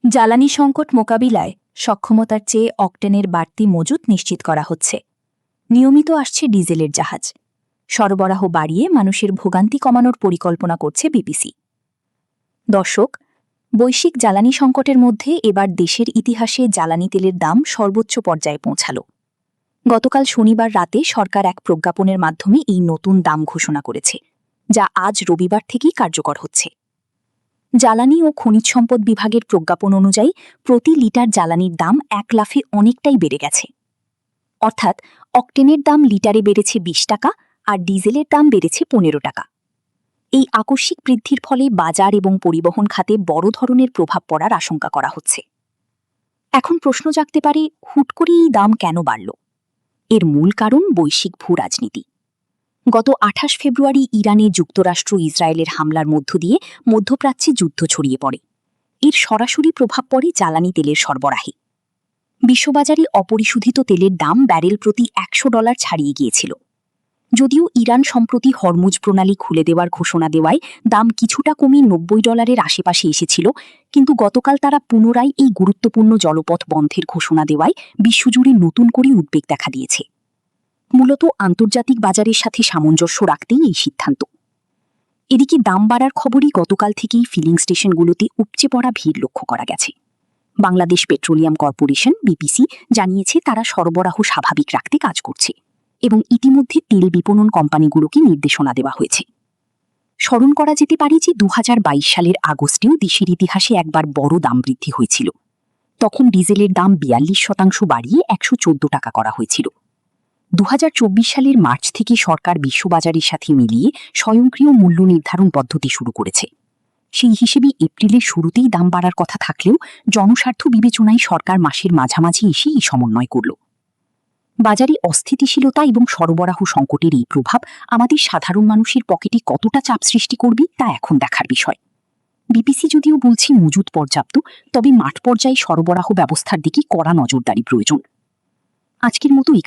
জ্বালানি সংকট মোকাবিলায় সক্ষমতার চেয়ে অকটেনের বাড়তি মজুত নিশ্চিত করা হচ্ছে। নিয়মিত আসছে ডিজেলের জাহাজ। সরবরাহ বাড়িয়ে মানুষের ভোগান্তি কমানোর পরিকল্পনা করছে বিপিসি। দর্শক, বৈশ্বিক জ্বালানি সংকটের মধ্যে এবার দেশের ইতিহাসে জ্বালানি তেলের দাম সর্বোচ্চ পর্যায়ে পৌঁছাল। গতকাল শনিবার রাতে সরকার এক প্রজ্ঞাপনের মাধ্যমে এই নতুন দাম ঘোষণা করেছে, যা আজ রবিবার থেকেই কার্যকর হচ্ছে। জ্বালানি ও খনিজ সম্পদ বিভাগের প্রজ্ঞাপন অনুযায়ী প্রতি লিটার জ্বালানির দাম এক লাফে অনেকটাই বেড়ে গেছে। অর্থাৎ অকটেনের দাম লিটারে বেড়েছে ২০ টাকা আর ডিজেলের দাম বেড়েছে ১৫ টাকা। এই আকস্মিক বৃদ্ধির ফলে বাজার এবং পরিবহন খাতে বড় ধরনের প্রভাব পড়ার আশঙ্কা করা হচ্ছে। এখন প্রশ্ন জাগতে পারে, হুট করে এই দাম কেন বাড়ল? এর মূল কারণ বৈশ্বিক ভূ রাজনীতি। গত ২৮ ফেব্রুয়ারি ইরানে যুক্তরাষ্ট্র ইসরায়েলের হামলার মধ্য দিয়ে মধ্যপ্রাচ্যে যুদ্ধ ছড়িয়ে পড়ে। এর সরাসরি প্রভাব পড়ে জ্বালানি তেলের সরবরাহে। বিশ্ববাজারে অপরিশোধিত তেলের দাম ব্যারেল প্রতি $১০০ ছাড়িয়ে গিয়েছিল। যদিও ইরান সম্প্রতি হরমুজ প্রণালী খুলে দেওয়ার ঘোষণা দেওয়ায় দাম কিছুটা কমে $৯০ আশেপাশে এসেছিল, কিন্তু গতকাল তারা পুনরায় এই গুরুত্বপূর্ণ জলপথ বন্ধের ঘোষণা দেওয়ায় বিশ্বজুড়ে নতুন করে উদ্বেগ দেখা দিয়েছে। মূলত আন্তর্জাতিক বাজারের সাথে সামঞ্জস্য রাখতেই এই সিদ্ধান্ত। এদিকে দাম বাড়ার খবরই গতকাল থেকেই ফিলিং স্টেশনগুলোতে উপচে পড়া ভিড় লক্ষ্য করা গেছে। বাংলাদেশ পেট্রোলিয়াম কর্পোরেশন বিপিসি জানিয়েছে তারা সরবরাহ স্বাভাবিক রাখতে কাজ করছে এবং ইতিমধ্যে তেল বিপণন কোম্পানিগুলোকে নির্দেশনা দেওয়া হয়েছে। স্মরণ করা যেতে পারে যে ২০২২ সালের আগস্টেও দেশের ইতিহাসে একবার বড় দাম বৃদ্ধি হয়েছিল। তখন ডিজেলের দাম ৪২% বাড়িয়ে ১১৪ টাকা করা হয়েছিল। ২০২৪ সালের মার্চ থেকে সরকার বিশ্ববাজারের সাথে মিলিয়ে স্বয়ংক্রিয় মূল্য নির্ধারণ পদ্ধতি শুরু করেছে। সেই হিসেবে এপ্রিলের শুরুতেই দাম বাড়ার কথা থাকলেও জনস্বার্থ বিবেচনায় সরকার মাসের মাঝামাঝি এসে এই সমন্বয় করল। বাজারে অস্থিতিশীলতা এবং সরবরাহ সংকটের এই প্রভাব আমাদের সাধারণ মানুষের পকেটে কতটা চাপ সৃষ্টি করবে তা এখন দেখার বিষয়। বিপিসি যদিও বলছে মজুত পর্যাপ্ত, তবে মাঠ পর্যায়ে সরবরাহ ব্যবস্থার দিকে কড়া নজরদারি প্রয়োজন। আজকের মতো এখানে